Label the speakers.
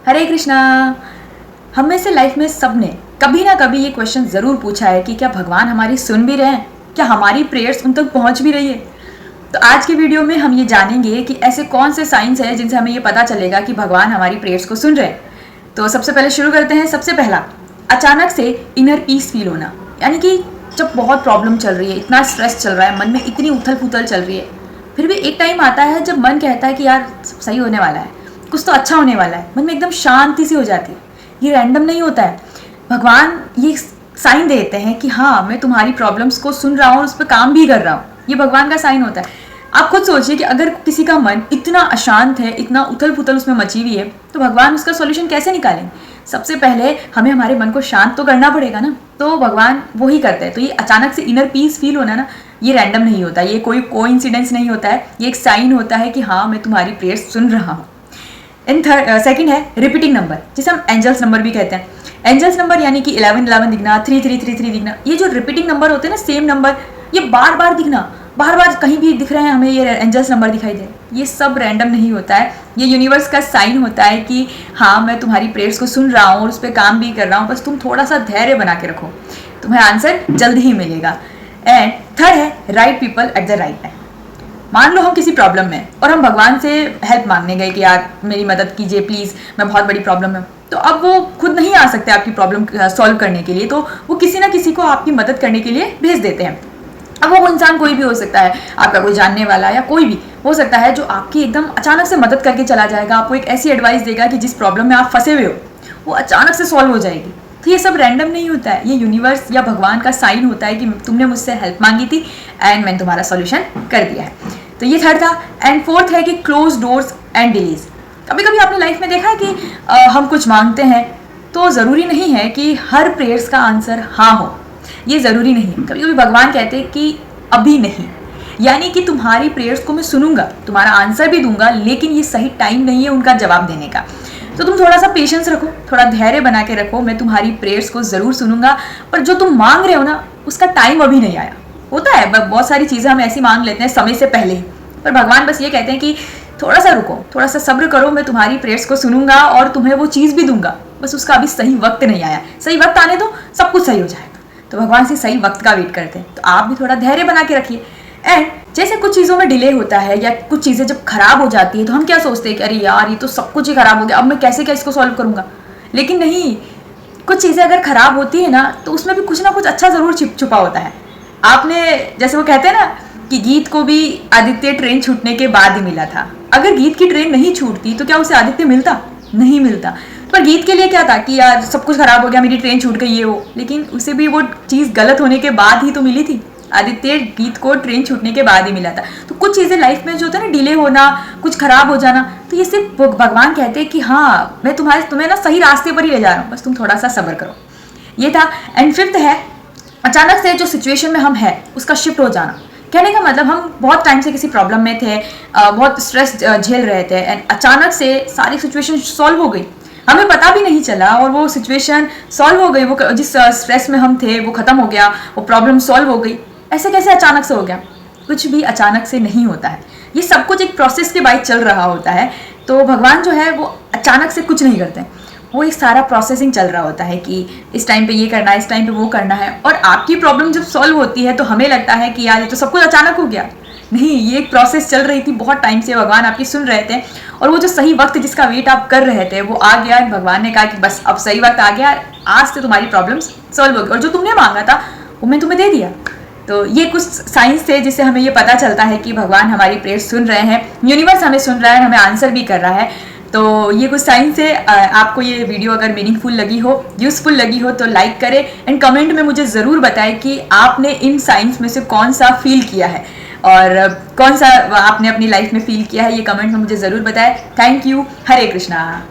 Speaker 1: हरे कृष्णा। हम में से लाइफ में सबने कभी ना कभी ये क्वेश्चन ज़रूर पूछा है कि क्या भगवान हमारी सुन भी रहे हैं, क्या हमारी प्रेयर्स उन तक पहुंच भी रही है। तो आज की वीडियो में हम ये जानेंगे कि ऐसे कौन से साइंस हैं जिनसे हमें ये पता चलेगा कि भगवान हमारी प्रेयर्स को सुन रहे हैं। तो सबसे पहले शुरू करते हैं। सबसे पहला, अचानक से इनर पीस फील होना, यानी कि जब बहुत प्रॉब्लम चल रही है, इतना स्ट्रेस चल रहा है, मन में इतनी उथल पुथल चल रही है, फिर भी एक टाइम आता है जब मन कहता है कि यार सही होने वाला है, कुछ तो अच्छा होने वाला है, मन में एकदम शांति सी हो जाती है। ये रैंडम नहीं होता है, भगवान ये साइन देते हैं कि हाँ मैं तुम्हारी प्रॉब्लम्स को सुन रहा हूँ और उस पर काम भी कर रहा हूँ। ये भगवान का साइन होता है। आप खुद सोचिए कि अगर किसी का मन इतना अशांत है, इतना उथल पुथल उसमें मची हुई है, तो भगवान उसका सॉल्यूशन कैसे निकालेंगे। सबसे पहले हमें हमारे मन को शांत तो करना पड़ेगा ना, तो भगवान वो ही करते हैं। तो ये अचानक से इनर पीस फील होना ना, ये रैंडम नहीं होता, ये कोई कोइंसिडेंस नहीं होता है, ये एक साइन होता है कि हाँ मैं तुम्हारी प्रेयर सुन रहा हूँ। सेकंड है रिपीटिंग नंबर, जिसे हम एंजल्स नंबर भी कहते हैं। एंजल्स नंबर यानी कि 11 दिखना, 3 दिखना, ये जो रिपीटिंग नंबर होते हैं ना, सेम नंबर, ये बार बार दिखना, बार बार कहीं भी दिख रहे हैं हमें, ये एंजल्स नंबर दिखाई दे, ये सब रैंडम नहीं होता है। ये यूनिवर्स का साइन होता है कि हाँ मैं तुम्हारी प्रेयर्स को सुन रहा हूँ और उस पर काम भी कर रहा हूँ, बस तुम थोड़ा सा धैर्य बना के रखो, तुम्हें आंसर जल्द ही मिलेगा। एंड थर्ड है right people at the right time. मान लो हम किसी प्रॉब्लम में और हम भगवान से हेल्प मांगने गए कि यार मेरी मदद कीजिए प्लीज़, मैं बहुत बड़ी प्रॉब्लम में, तो अब वो खुद नहीं आ सकते आपकी प्रॉब्लम सॉल्व करने के लिए, तो वो किसी ना किसी को आपकी मदद करने के लिए भेज देते हैं। अब वो इंसान कोई भी हो सकता है, आपका कोई जानने वाला या कोई भी हो सकता है, जो आपकी एकदम अचानक से मदद करके चला जाएगा, आपको एक ऐसी एडवाइस देगा कि जिस प्रॉब्लम में आप फंसे हुए हो वो अचानक से सॉल्व हो जाएगी। तो ये सब रैंडम नहीं होता है, ये यूनिवर्स या भगवान का साइन होता है कि तुमने मुझसे हेल्प मांगी थी एंड मैंने तुम्हारा सॉल्यूशन कर दिया है। तो ये थर्ड था। एंड फोर्थ है कि क्लोज डोर्स एंड डिलेज। कभी कभी आपने लाइफ में देखा है कि हम कुछ मांगते हैं तो ज़रूरी नहीं है कि हर प्रेयर्स का आंसर हाँ हो, ये ज़रूरी नहीं है। कभी कभी भगवान कहते हैं कि अभी नहीं, यानी कि तुम्हारी प्रेयर्स को मैं सुनूंगा, तुम्हारा आंसर भी दूंगा, लेकिन ये सही टाइम नहीं है उनका जवाब देने का। तो तुम थोड़ा सा पेशेंस रखो, थोड़ा धैर्य बना के रखो, मैं तुम्हारी प्रेयर्स को ज़रूर सुनूंगा, पर जो तुम मांग रहे हो ना उसका टाइम अभी नहीं आया। होता है बहुत सारी चीज़ें हम ऐसी मांग लेते हैं समय से पहले ही, पर भगवान बस ये कहते हैं कि थोड़ा सा रुको, थोड़ा सा सब्र करो, मैं तुम्हारी प्रेयर्स को सुनूंगा और तुम्हें वो चीज़ भी दूंगा, बस उसका अभी सही वक्त नहीं आया। सही वक्त आने दो, सब कुछ सही हो जाएगा। तो भगवान से सही वक्त का वेट करते हैं, तो आप भी थोड़ा धैर्य बना के रखिए। एंड जैसे कुछ चीज़ों में डिले होता है या कुछ चीज़ें जब खराब हो जाती है तो हम क्या सोचते हैं कि अरे यार ये तो सब कुछ ही खराब हो गया, अब मैं कैसे क्या इसको सॉल्व करूंगा। लेकिन नहीं, कुछ चीज़ें अगर खराब होती है ना तो उसमें भी कुछ ना कुछ अच्छा ज़रूर छुपा होता है। आपने जैसे वो कहते हैं ना कि गीत को भी आदित्य ट्रेन छूटने के बाद ही मिला था। अगर गीत की ट्रेन नहीं छूटती तो क्या उसे आदित्य मिलता? नहीं मिलता। पर गीत के लिए क्या था कि यार सब कुछ खराब हो गया, मेरी ट्रेन छूट गई, ये वो, लेकिन उसे भी वो चीज़ गलत होने के बाद ही तो मिली थी। आदित्य गीत को ट्रेन छूटने के बाद ही मिला था। तो कुछ चीज़ें लाइफ में जो होता है ना, डिले होना, कुछ खराब हो जाना, तो ये सिर्फ भगवान कहते हैं कि हाँ मैं तुम्हें ना सही रास्ते पर ही ले जा रहा हूँ, बस तुम थोड़ा सा सब्र करो। ये था। एंड फिफ्थ है अचानक से जो सिचुएशन में हम है उसका शिफ्ट हो जाना। कहने का मतलब हम बहुत टाइम से किसी प्रॉब्लम में थे, बहुत स्ट्रेस झेल रहे थे, एंड अचानक से सारी सिचुएशन सॉल्व हो गई, हमें पता भी नहीं चला और वो सिचुएशन सॉल्व हो गई। वो जिस स्ट्रेस में हम थे वो खत्म हो गया, वो प्रॉब्लम सॉल्व हो गई। ऐसे कैसे अचानक से हो गया? कुछ भी अचानक से नहीं होता है, ये सब कुछ एक प्रोसेस के बाद चल रहा होता है। तो भगवान जो है वो अचानक से कुछ नहीं करते, वो एक सारा प्रोसेसिंग चल रहा होता है कि इस टाइम पे ये करना है, इस टाइम पे वो करना है। और आपकी प्रॉब्लम जब सॉल्व होती है तो हमें लगता है कि यार ये तो सब कुछ अचानक हो गया। नहीं, ये एक प्रोसेस चल रही थी बहुत टाइम से, भगवान आपकी सुन रहे थे और वो जो सही वक्त जिसका वेट आप कर रहे थे वो आ गया। भगवान ने कहा कि बस अब सही वक्त आ गया, आज से तुम्हारी प्रॉब्लम्स सॉल्व हो गई और जो तुमने मांगा था वो मैं तुम्हें दे दिया। तो ये कुछ साइंस थे जिससे हमें ये पता चलता है कि भगवान हमारी प्रेयर सुन रहे हैं, यूनिवर्स हमें सुन रहा है, हमें आंसर भी कर रहा है। तो ये कुछ साइंस है। आपको ये वीडियो अगर मीनिंगफुल लगी हो, यूज़फुल लगी हो तो लाइक करें एंड कमेंट में मुझे ज़रूर बताएं कि आपने इन साइंस में से कौन सा फील किया है और कौन सा आपने अपनी लाइफ में फील किया है। ये कमेंट में मुझे ज़रूर बताएं। Thank you. हरे कृष्णा।